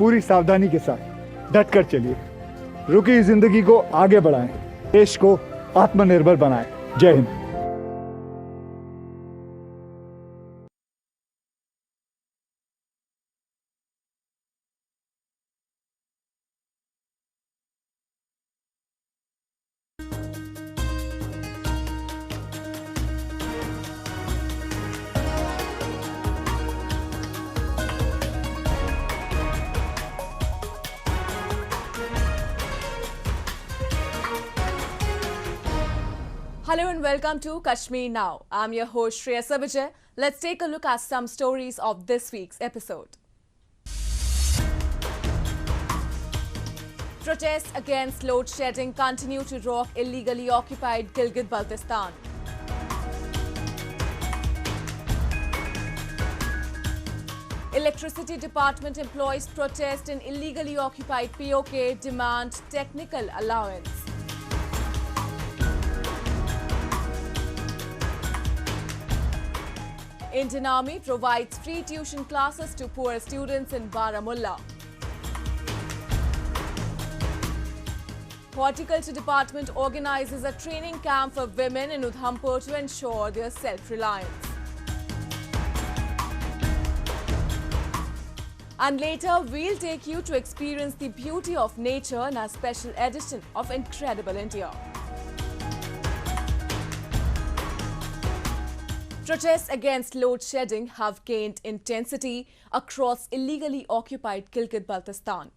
पूरी सावधानी के साथ डट कर चलिए। रुकी जिंदगी को आगे बढ़ाएं, देश को आत्मनिर्भर बनाएं। जय Hind. Hello and welcome to Kashmir Now. I'm your host Shreya Savijay. Let's take a look at some stories of this week's episode. Protests against load shedding continue to rock illegally occupied Gilgit-Baltistan. Electricity Department employees protest in illegally occupied POK, demand technical allowance. Indian Army provides free tuition classes to poor students in Baramulla. Horticulture Department organizes a training camp for women in Udhampur to ensure their self-reliance. And later, we'll take you to experience the beauty of nature in a special edition of Incredible India. Protests against load shedding have gained intensity across illegally occupied Gilgit-Baltistan.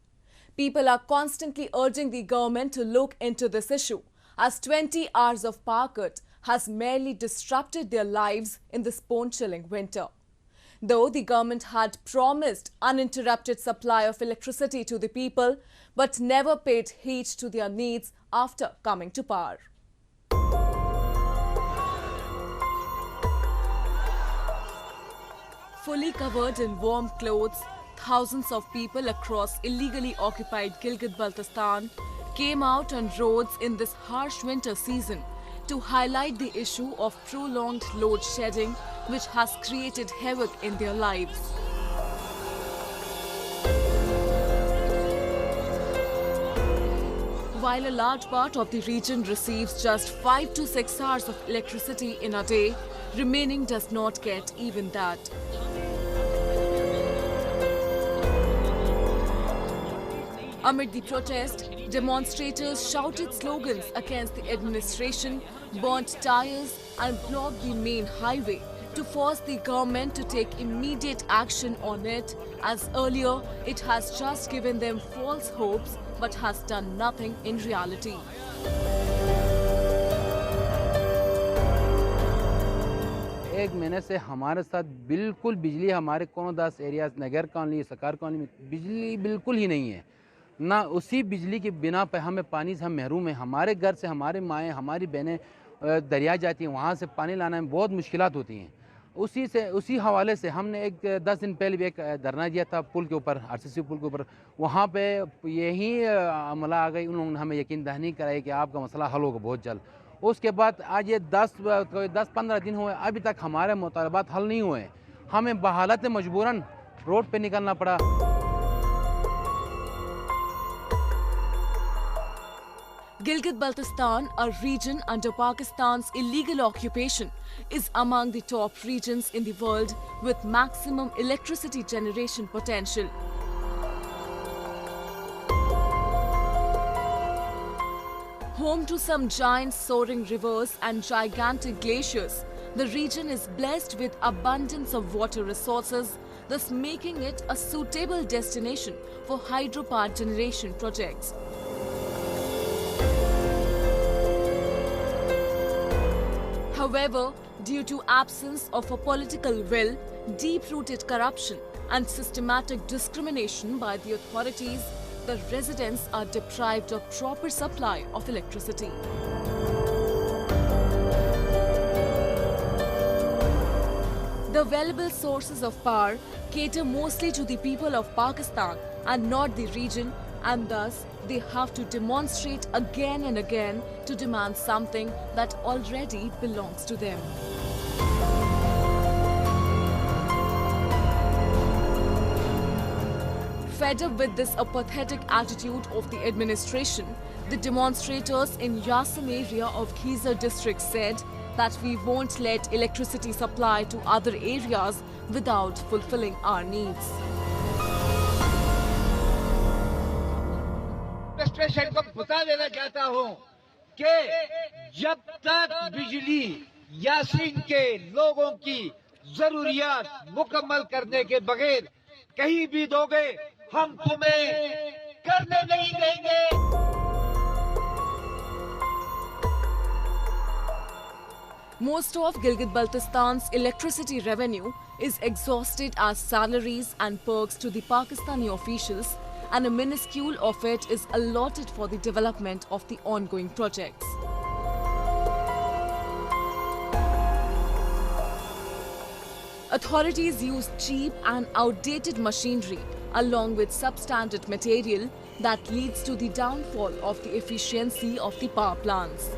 People are constantly urging the government to look into this issue, as 20 hours of power cut has merely disrupted their lives in this bone-chilling winter. Though the government had promised uninterrupted supply of electricity to the people, but never paid heed to their needs after coming to power. Fully covered in warm clothes, thousands of people across illegally occupied Gilgit-Baltistan came out on roads in this harsh winter season to highlight the issue of prolonged load shedding, which has created havoc in their lives. While a large part of the region receives just 5 to 6 hours of electricity in a day, remaining does not get even that. Amid the protest, demonstrators shouted slogans against the administration, burnt tires and blocked the main highway to force the government to take immediate action on it, as earlier it has just given them false hopes but has done nothing in reality. एक महीने से हमारे साथ बिल्कुल बिजली हमारे कोनोदास area नगर colony सरकार colony में बिजली बिल्कुल ही नहीं है ना। उसी बिजली के बिना पे हमें पानी से हम महरूम हैं। हमारे घर से हमारे माएँ हमारी बहनें दरिया जाती हैं, वहाँ से पानी लाना में बहुत मुश्किलात होती हैं। उसी हवाले से हमने एक 10 दिन पहले भी एक धरना दिया था पुल के ऊपर, आरसीसी पुल के ऊपर। वहाँ पे यही अमला आ गई, उन लोगों ने हमें यकीन दहानी कराई कि आपका मसला हल होगा बहुत जल्द। उसके बाद आज ये 10-15 दिन हुए, अभी तक हमारे मुतालबात हल नहीं हुए। हमें बहालत मजबूरन रोड पे निकलना पड़ा। Gilgit-Baltistan, a region under Pakistan's illegal occupation, is among the top regions in the world with maximum electricity generation potential. Home to some giant soaring rivers and gigantic glaciers, the region is blessed with abundance of water resources, thus making it a suitable destination for hydropower generation projects. However, due to absence of a political will, deep-rooted corruption and systematic discrimination by the authorities, the residents are deprived of proper supply of electricity. The available sources of power cater mostly to the people of Pakistan and not the region, and thus they have to demonstrate again and again to demand something that already belongs to them. Fed up with this apathetic attitude of the administration, the demonstrators in Yasim area of Khizar district said that we won't let electricity supply to other areas without fulfilling our needs. Station को बता देना चाहता हूं कि जब तक बिजली यासीन के लोगों की जरूरियात मुकम्मल करने के बगैर कहीं भी दोगे, हम तुम्हें करने नहीं देंगे। Most of Gilgit-Baltistan's electricity revenue is exhausted as salaries and perks to the Pakistani officials, and a minuscule of it is allotted for the development of the ongoing projects. Authorities use cheap and outdated machinery along with substandard material that leads to the downfall of the efficiency of the power plants.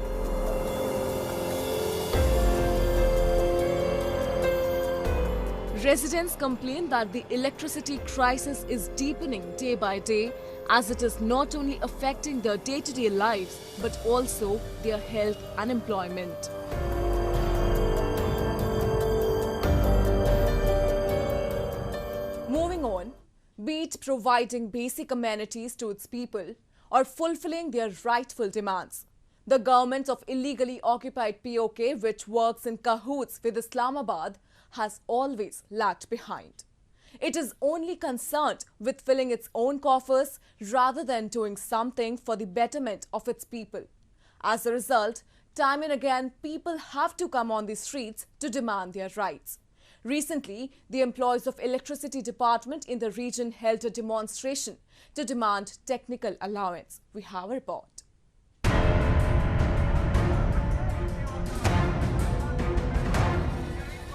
Residents complain that the electricity crisis is deepening day by day, as it is not only affecting their day-to-day lives but also their health and employment. Moving on, be it providing basic amenities to its people or fulfilling their rightful demands, the government of illegally occupied POK, which works in cahoots with Islamabad, has always lagged behind. It is only concerned with filling its own coffers rather than doing something for the betterment of its people. As a result, time and again, people have to come on the streets to demand their rights. Recently, the employees of Electricity Department in the region held a demonstration to demand technical allowance. We have a report.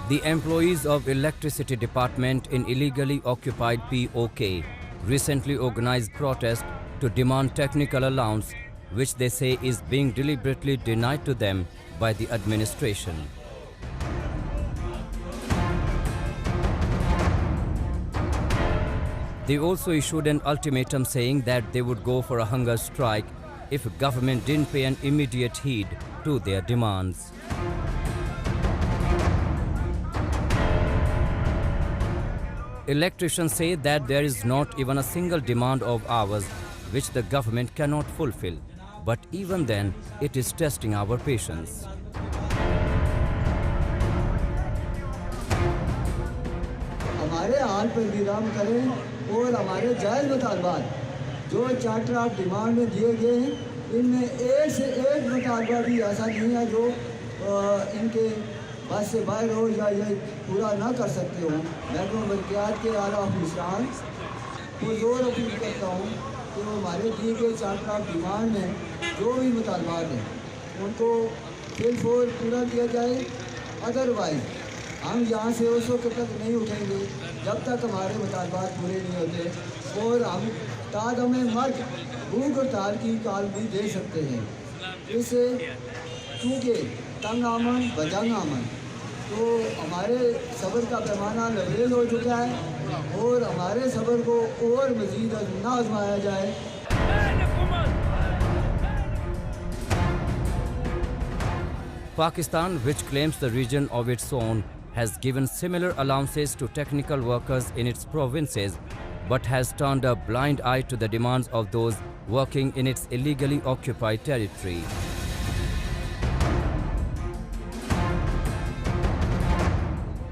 The employees of Electricity Department in illegally occupied POK recently organized protest to demand technical allowance, which they say is being deliberately denied to them by the administration. They also issued an ultimatum saying that they would go for a hunger strike if government didn't pay an immediate heed to their demands. Electricians say that there is not even a single demand of ours which the government cannot fulfill, but even then it is testing our patience. हमारे हाल पर विराम करें और हमारे जायज़ मुतालबात जो charter of demand में दिए गए हैं, इनमें एक से एक मुतालबा भी ऐसा नहीं है जो इनके बस से बाहर हो या ये पूरा ना कर सकते हों। मैं तो मलकियात के आला ऑफिसरान को ज़ोर अपील करता हूँ कि वो हमारे दिए गए चार्टर ऑफ डिमांड में जो भी मुतालबात हैं उनको फिलफोर पूरा किया जाए। अदरवाइज़ हम यहाँ से उस वक्त तक नहीं उठेंगे जब तक हमारे मुतालबात पूरे नहीं होते, और हम तादम मर्द भूख हड़ताल की काल भी दे सकते हैं। इससे चूँकि तंग आमन बजंग आमन, तो हमारे सब्र का पैमाना लबरेज हो चुका है और हमारे सब्र को और मज़ीद ना आजमाया जाए। Pakistan, which claims the region of its own, has given similar allowances to technical workers in its provinces, but has turned a blind eye to the demands of those working in its illegally occupied territory.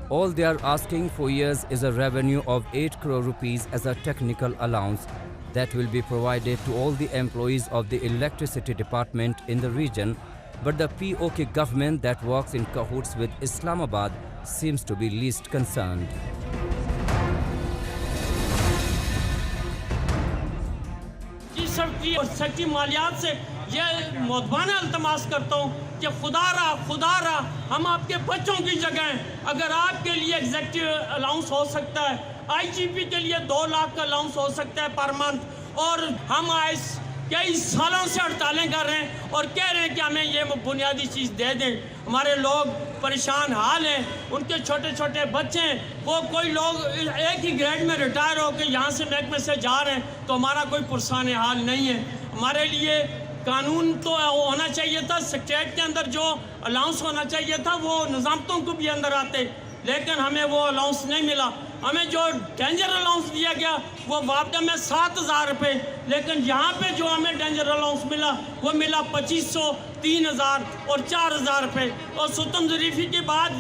All they are asking for years is a revenue of 8 crore rupees as a technical allowance that will be provided to all the employees of the Electricity Department in the region, but the POK government that works in cahoots with Islamabad seems to be least concerned. सड़की और सच्ची मालियात से ये मोदबाना अल्तमास करता हूँ कि खुदा रहा हम आपके बच्चों की जगह, अगर आपके लिए एग्जेक्टिव अलाउंस हो सकता है, IGP के लिए 2 लाख का अलाउंस हो सकता है पर मंथ, और हम कई सालों से हड़तालें कर रहे हैं और कह रहे हैं कि हमें ये बुनियादी चीज़ दे दें। हमारे लोग परेशान हाल हैं, उनके छोटे छोटे बच्चे हैं, वो कोई लोग एक ही ग्रेड में रिटायर होकर यहाँ से महकमे से जा रहे हैं, तो हमारा कोई पुरसान हाल नहीं है। हमारे लिए कानून तो होना चाहिए था, स्टेट के अंदर जो अलाउंस होना चाहिए था वो निज़ामतों को भी अंदर आते, लेकिन हमें वो अलाउंस नहीं मिला। हमें जो डेंजर अलाउंस दिया गया वो वापदा में 7,000 रुपये, लेकिन यहाँ पे जो हमें डेंजर अलाउंस मिला वो मिला 2,500, 3,000 और 4,000 रुपये। और सुतम ज़रीफ़ी की बात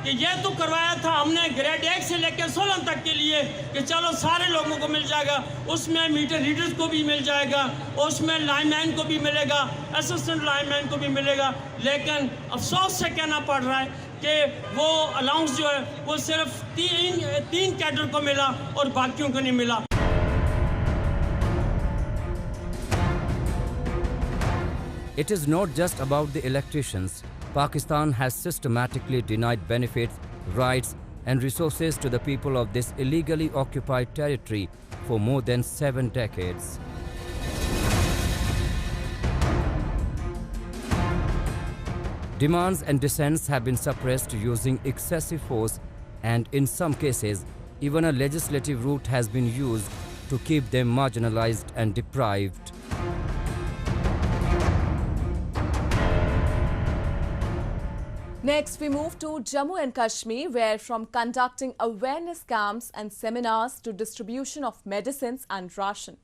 ये तो करवाया था हमने ग्रेड 1 से लेकर 16 तक के लिए कि चलो सारे लोगों को मिल जाएगा, उसमें मीटर रीडर्स को भी मिल जाएगा, उसमें लाइनमैन को भी मिलेगा, असिस्टेंट लाइनमैन को भी मिलेगा, लेकिन अफसोस से कहना पड़ रहा है कि वो अलाउंस जो है वो सिर्फ तीन कैडर को मिला और बाकियों को नहीं मिला। It is not just about the electricians. Pakistan has systematically denied benefits, rights and resources to the people of this illegally occupied territory for more than 7 decades. Demands and dissents have been suppressed using excessive force, and in some cases, even a legislative route has been used to keep them marginalized and deprived. Next, we move to Jammu and Kashmir, where from conducting awareness camps and seminars to distribution of medicines and ration,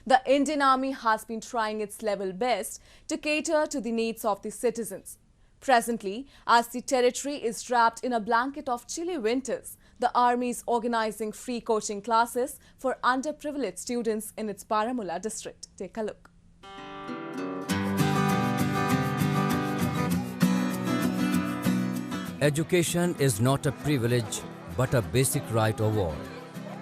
the Indian Army has been trying its level best to cater to the needs of the citizens. Presently, as the territory is wrapped in a blanket of chilly winters, the Army is organizing free coaching classes for underprivileged students in its Baramulla district. Take a look. Education is not a privilege but a basic right of all.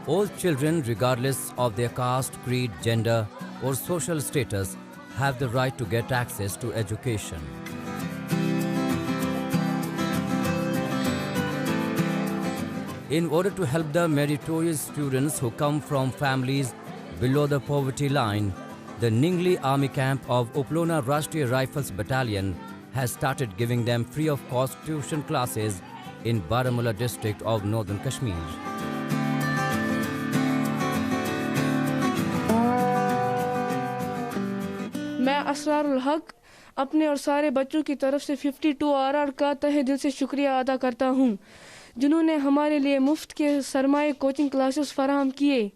All children, regardless of their caste, creed, gender or social status, have the right to get access to education. In order to help the meritorious students who come from families below the poverty line, the Ningli Army Camp of Uplona Rashtriya Rifles Battalion has started giving them free of cost tuition classes in Baramulla district of Northern Kashmir. मैं असरारुल हक अपने और सारे बच्चों की तरफ से 52 RR का तहे दिल से शुक्रिया अदा करता हूं, जिन्होंने हमारे लिए मुफ्त के सरमाए कोचिंग क्लासेस फराहम किए,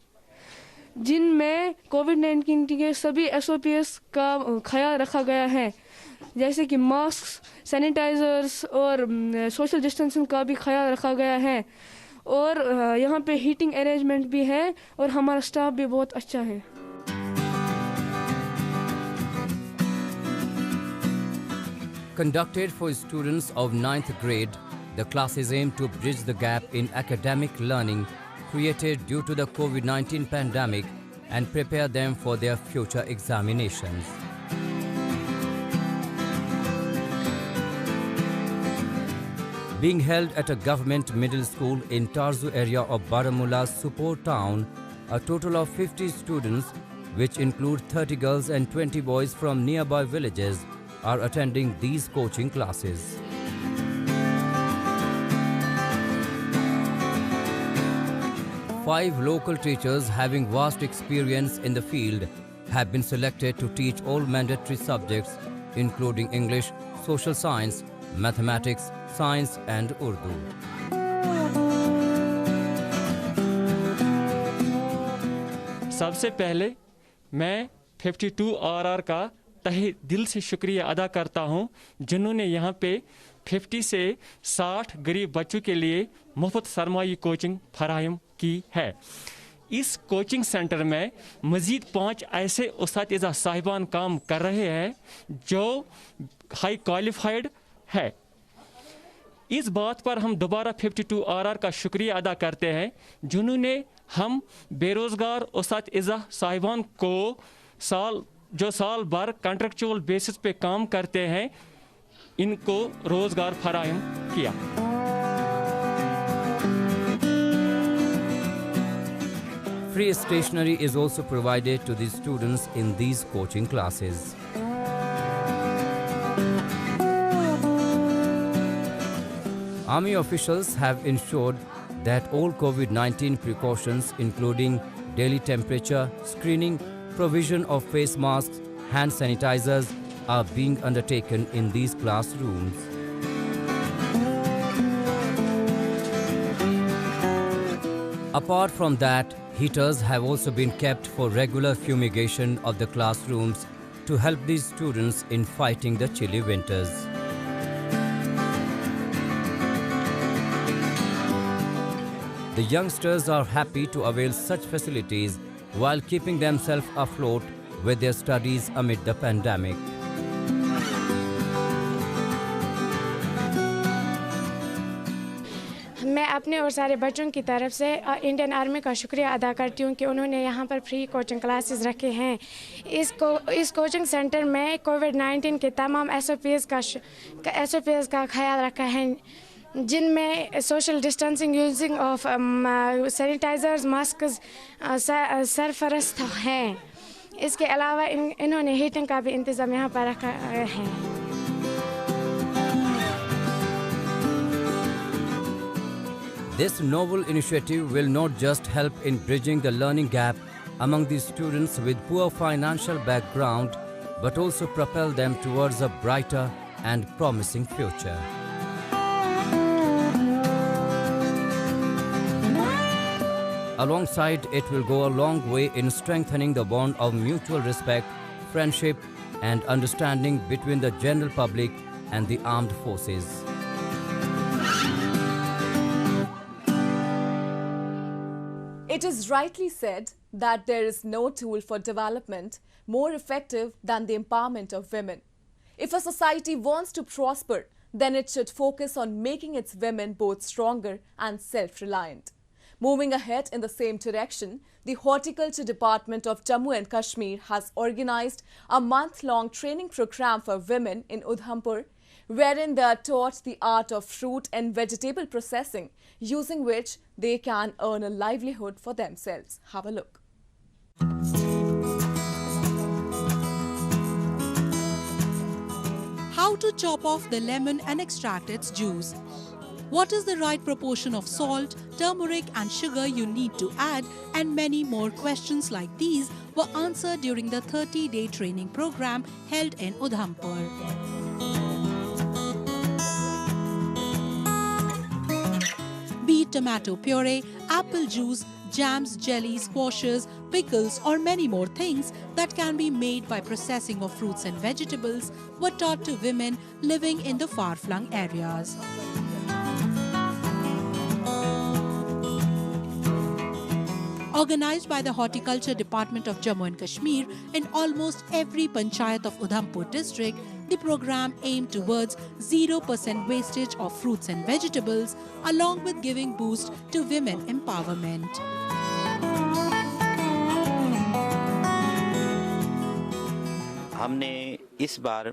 जिनमें कोविड-19 के सभी SOPs का ख्याल रखा गया है, जैसे कि मास्क, सैनिटाइजर्स और सोशल डिस्टेंसिंग का भी ख्याल रखा गया है, और यहाँ पे हीटिंग अरेंजमेंट भी है और हमारा स्टाफ भी बहुत अच्छा है। Conducted for students of 9th grade, the classes aim to bridge the gap in academic learning created due to the COVID-19 pandemic and prepare them for their future examinations. Being held at a government middle school in Tarzu area of Baramulla's Supor town, a total of 50 students, which include 30 girls and 20 boys from nearby villages, are attending these coaching classes. Five local teachers having vast experience in the field have been selected to teach all mandatory subjects, including English, social science, mathematics, science and Urdu. सबसे पहले मैं 52 RR का तहे दिल से शुक्रिया अदा करता हूं, जिन्होंने यहाँ पे 50 से 60 गरीब बच्चों के लिए मुफ्त सरमाई कोचिंग फराहम की है। इस कोचिंग सेंटर में मज़ीद 5 ऐसे उस्ताद साहिबान काम कर रहे हैं जो हाई क्वालिफाइड है। इस बात पर हम दोबारा 52 RR का शुक्रिया अदा करते हैं, जिन्होंने हम बेरोज़गार उस्ताद साहिबान को साल भर कॉन्ट्रेक्चुअल बेसिस पे काम करते हैं, इनको रोज़गार फराहम किया। Free stationery is also provided to the students in these coaching classes. Army officials have ensured that all COVID-19 precautions, including daily temperature screening, provision of face masks, hand sanitizers, are being undertaken in these classrooms. Apart from that, heaters have also been kept for regular fumigation of the classrooms to help these students in fighting the chilly winters. The youngsters are happy to avail such facilities while keeping themselves afloat with their studies amid the pandemic. मैं अपने और सारे बच्चों की तरफ से Indian army का शुक्रिया अदा करती हूँ कि उन्होंने यहाँ पर फ्री कोचिंग क्लासेस रखे हैं। इस कोचिंग सेंटर में कोविड-19 के तमाम एसओपीज़ का ख्याल रखा है, जिनमें social distancing, using of sanitisers, mask सरफरस्त हैं। इसके अलावा इन्होंने हीटिंग का भी इंतज़ाम यहाँ पर रखा है। This novel initiative will not just help in bridging the learning gap among the students with poor financial background, but also propel them towards a brighter and promising future. Alongside, it will go a long way in strengthening the bond of mutual respect, friendship, and understanding between the general public and the armed forces. It is rightly said that there is no tool for development more effective than the empowerment of women. If a society wants to prosper, then it should focus on making its women both stronger and self-reliant. Moving ahead in the same direction, the Horticulture Department of Jammu and Kashmir has organized a month-long training program for women in Udhampur, wherein they are taught the art of fruit and vegetable processing, using which they can earn a livelihood for themselves. Have a look. How to chop off the lemon and extract its juice. What is the right proportion of salt, turmeric and sugar you need to add, and many more questions like these were answered during the 30-day training program held in Udhampur. Be it tomato puree, apple juice, jams, jellies, squashes, pickles or many more things that can be made by processing of fruits and vegetables were taught to women living in the far-flung areas. Organized by the Horticulture Department of Jammu and Kashmir in almost every panchayat of Udhampur district, the program aimed towards 0% wastage of fruits and vegetables, along with giving boost to women empowerment. हमने इस बार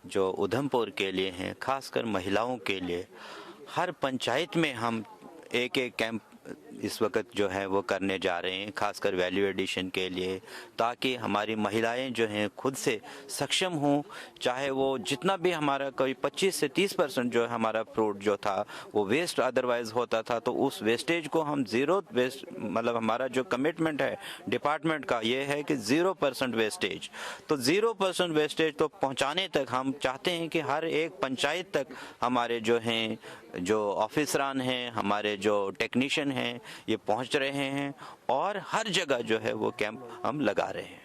जो उधमपुर के लिए हैं, खासकर महिलाओं के लिए, हर पंचायत में हम एक कैंप इस वक्त जो है वो करने जा रहे हैं, खासकर वैल्यू एडिशन के लिए, ताकि हमारी महिलाएं जो हैं खुद से सक्षम हों। चाहे वो जितना भी हमारा कोई 25 से 30% जो हमारा फ्रूट जो था वो वेस्ट अदरवाइज होता था, तो उस वेस्टेज को हम ज़ीरो वेस्ट, मतलब हमारा जो कमिटमेंट है डिपार्टमेंट का ये है कि 0% वेस्टेज। तो 0% वेस्टेज तो पहुंचाने तक हम चाहते हैं कि हर एक पंचायत तक हमारे जो हैं, जो ऑफिसरान हैं, हमारे जो टेक्नीशियन हैं, ये पहुंच रहे हैं और हर जगह जो है वो कैंप हम लगा रहे हैं।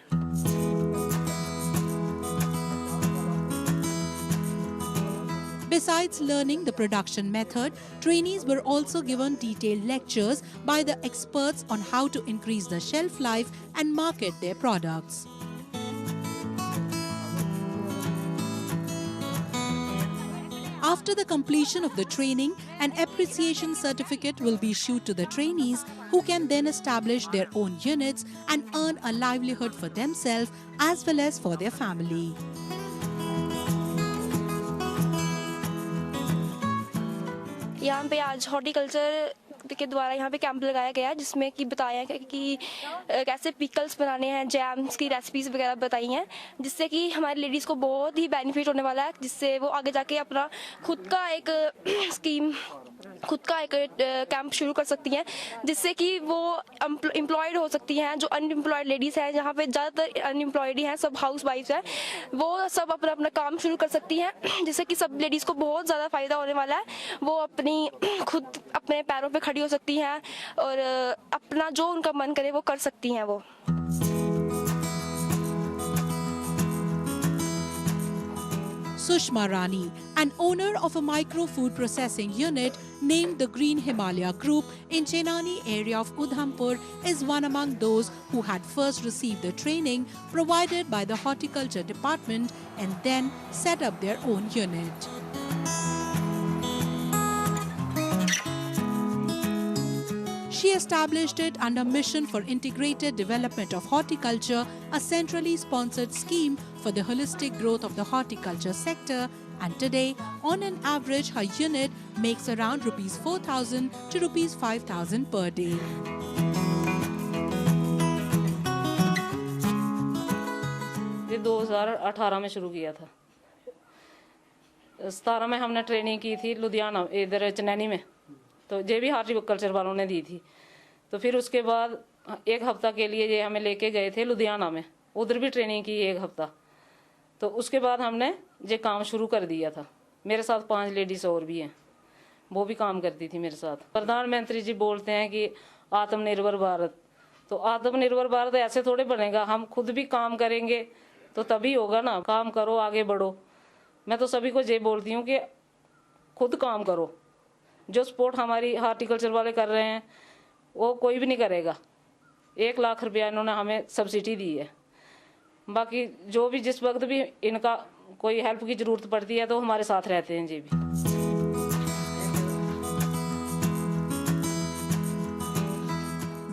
Besides learning the production method, trainees were also given detailed lectures by the experts on how to increase the shelf life and market their products. After the completion of the training, an appreciation certificate will be issued to the trainees, who can then establish their own units and earn a livelihood for themselves as well as for their family. यहाँ पे आज horticulture के द्वारा यहाँ पे camp लगाया गया है, जिसमें कि बताया गया कि कैसे पिकल्स बनाने हैं, जैम्स की रेसिपीज वगैरह बताई हैं, जिससे कि हमारी लेडीज़ को बहुत ही बेनिफिट होने वाला है, जिससे वो आगे जाके अपना खुद का एक कैंप शुरू कर सकती हैं, जिससे कि वो एम्प्लॉयड हो सकती हैं। जो अनएम्प्लॉयड लेडीज़ हैं, जहाँ पे ज़्यादातर अनएम्प्लॉयड ही हैं, सब हाउस वाइफ्स हैं, वो सब अपना अपना काम शुरू कर सकती हैं, जिससे कि सब लेडीज़ को बहुत ज़्यादा फ़ायदा होने वाला है। वो खुद अपने पैरों पे खड़ी हो सकती हैं और अपना जो उनका मन करे वो कर सकती हैं वो। Sushma Rani, an owner of a micro-food processing unit named the Green Himalaya Group in Chenani area of Udhampur, is one among those who had first received the training provided by the Horticulture Department and then set up their own unit. She established it under Mission for Integrated Development of Horticulture, a centrally sponsored scheme for the holistic growth of the horticulture sector, and today, on an average, her unit makes around Rs 4,000 to Rs 5,000 per day. ये 2018 में शुरू किया था। 17 में हमने training की थी लुधियाना, इधर चनैनी में, तो ये भी हॉर्टिकल्चर वालों ने दी थी। तो फिर उसके बाद 1 हफ्ता के लिए ये हमें लेके गए थे लुधियाना में, उधर भी ट्रेनिंग की 1 हफ्ता। तो उसके बाद हमने ये काम शुरू कर दिया था। मेरे साथ 5 लेडीज़ और भी हैं, वो भी काम करती थी मेरे साथ। प्रधानमंत्री जी बोलते हैं कि आत्मनिर्भर भारत, तो आत्मनिर्भर भारत ऐसे थोड़े बनेगा, हम खुद भी काम करेंगे तो तभी होगा ना। काम करो, आगे बढ़ो। मैं तो सभी को ये बोलती हूँ कि खुद काम करो। जो सपोर्ट हमारी हार्टिकल्चर वाले कर रहे हैं वो कोई भी नहीं करेगा। 1 लाख रुपया इन्होंने हमें सब्सिडी दी है। बाकी जो भी जिस वक्त भी इनका कोई हेल्प की ज़रूरत पड़ती है तो हमारे साथ रहते हैं जी भी।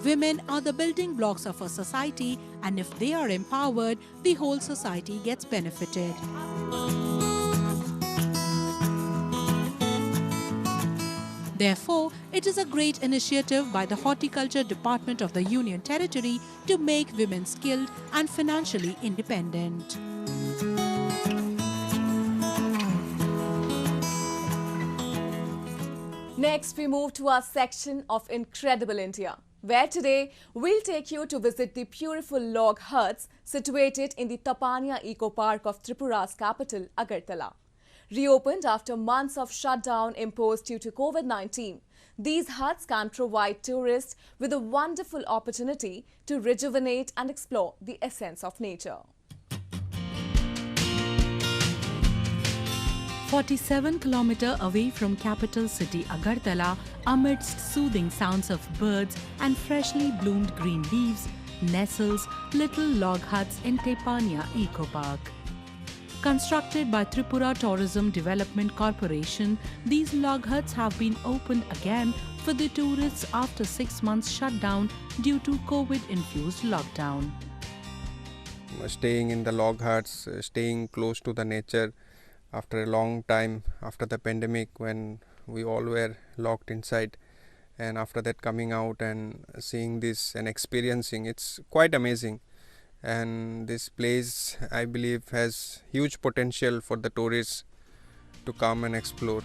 Women are the building blocks of a society, and if they are empowered, the whole society gets benefited. Therefore, it is a great initiative by the Horticulture Department of the Union Territory to make women skilled and financially independent. Next, we move to our section of Incredible India, where today we'll take you to visit the beautiful log huts situated in the Tapania Eco Park of Tripura's capital, Agartala. Reopened after months of shutdown imposed due to COVID-19, these huts can provide tourists with a wonderful opportunity to rejuvenate and explore the essence of nature. 47 kilometers away from capital city Agartala, amidst soothing sounds of birds and freshly bloomed green leaves, nestles little log huts in Tapania Eco Park. Constructed by Tripura Tourism Development Corporation, these log huts have been opened again for the tourists after 6 months shutdown due to COVID-infused lockdown. Staying in the log huts, staying close to the nature after a long time, after the pandemic when we all were locked inside, and after that coming out and seeing this and experiencing, it's quite amazing. And this place, I believe, has huge potential for the tourists to come and explore.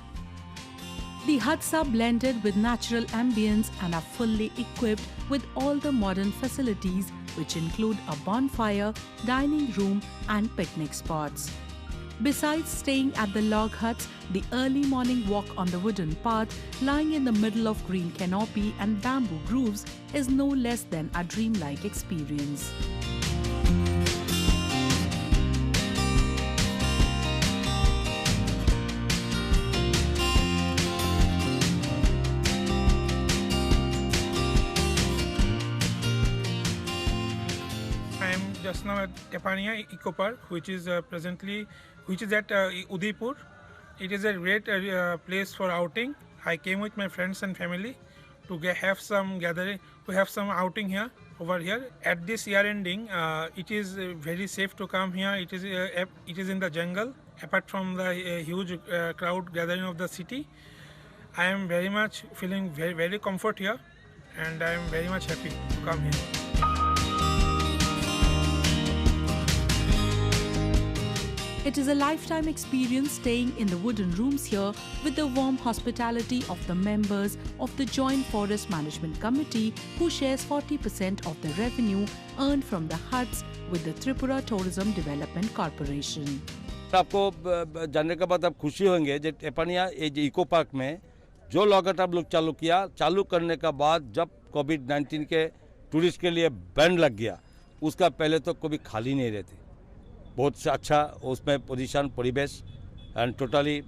The huts are blended with natural ambience and are fully equipped with all the modern facilities, which include a bonfire, dining room and picnic spots. Besides staying at the log huts, the early morning walk on the wooden path lying in the middle of green canopy and bamboo groves is no less than a dreamlike experience. I am just now at Tapania Eco Park, which is at Udaipur. It is a great place for outing. I came with my friends and family to have some gathering, to have some outing here. Over here at this year ending, it is very safe to come here. It is in the jungle, apart from the huge crowd gathering of the city. I am very much feeling very comfort here, and I am very much happy to come here. It is a lifetime experience staying in the wooden rooms here with the warm hospitality of the members of the Joint Forest Management Committee, who shares 40% of the revenue earned from the huts with the Tripura Tourism Development Corporation. आपको जानने के बाद आप खुशी होंगे जो टेपनिया eco park में जो लॉकआउट आप लोग चालू करने का बाद जब कोविड-19 के टूरिस्ट के लिए बैन लग गया, उसका पहले तो कभी खाली नहीं रहती। बहुत से अच्छा उसमें पोजीशन, परिवेश एंड टोटली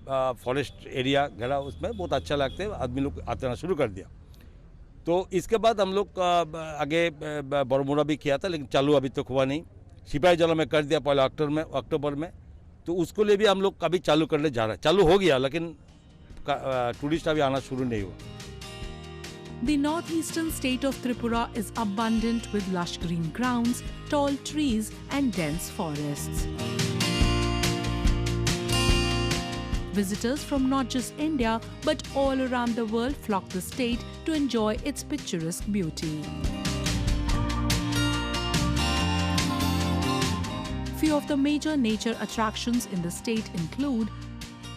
फॉरेस्ट एरिया घेरा, उसमें बहुत अच्छा लगते हैं। आदमी लोग आना शुरू कर दिया। तो इसके बाद हम लोग आगे बरमुड़ा भी किया था, लेकिन चालू अभी तक हुआ नहीं। सिपाही जला में कर दिया पहले अक्टूबर में, तो उसको लिए भी हम लोग अभी चालू करने जा रहे हैं। चालू हो गया, लेकिन टूरिस्ट अभी आना शुरू नहीं हुआ। The northeastern state of Tripura is abundant with lush green grounds, tall trees and dense forests. Visitors from not just India but all around the world flock the state to enjoy its picturesque beauty. Few of the major nature attractions in the state include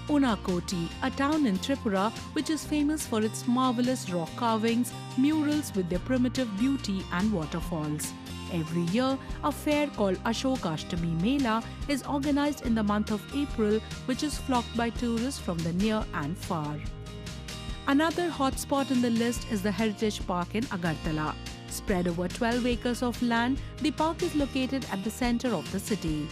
Unakoti, a town in Tripura which is famous for its marvelous rock carvings, murals with their primitive beauty and waterfalls. Every year, a fair called Ashokashtami Mela is organized in the month of April, which is flocked by tourists from the near and far. Another hotspot in the list is the Heritage Park in Agartala. Spread over 12 acres of land, the park is located at the center of the city.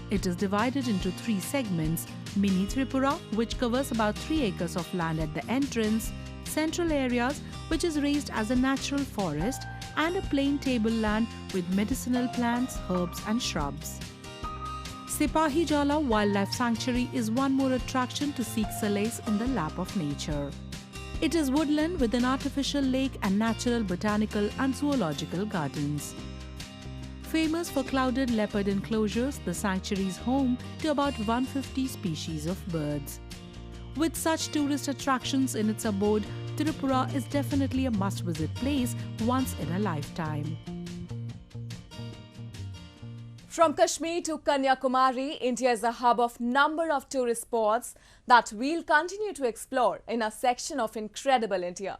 It is divided into 3 segments: Mini Tripura, which covers about 3 acres of land at the entrance, central areas, which is raised as a natural forest, and a plain tableland with medicinal plants, herbs and shrubs. Sipahi Jala Wildlife Sanctuary is one more attraction to seek solace in the lap of nature. It is woodland with an artificial lake and natural botanical and zoological gardens. Famous for clouded leopard enclosures, the sanctuary is home to about 150 species of birds. With such tourist attractions in its abode, Tripura is definitely a must-visit place once in a lifetime. From Kashmir to Kanyakumari, India is a hub of number of tourist spots that we'll continue to explore in our section of Incredible India.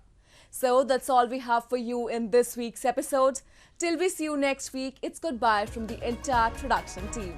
So that's all we have for you in this week's episode. Till we see you next week, it's goodbye from the entire production team.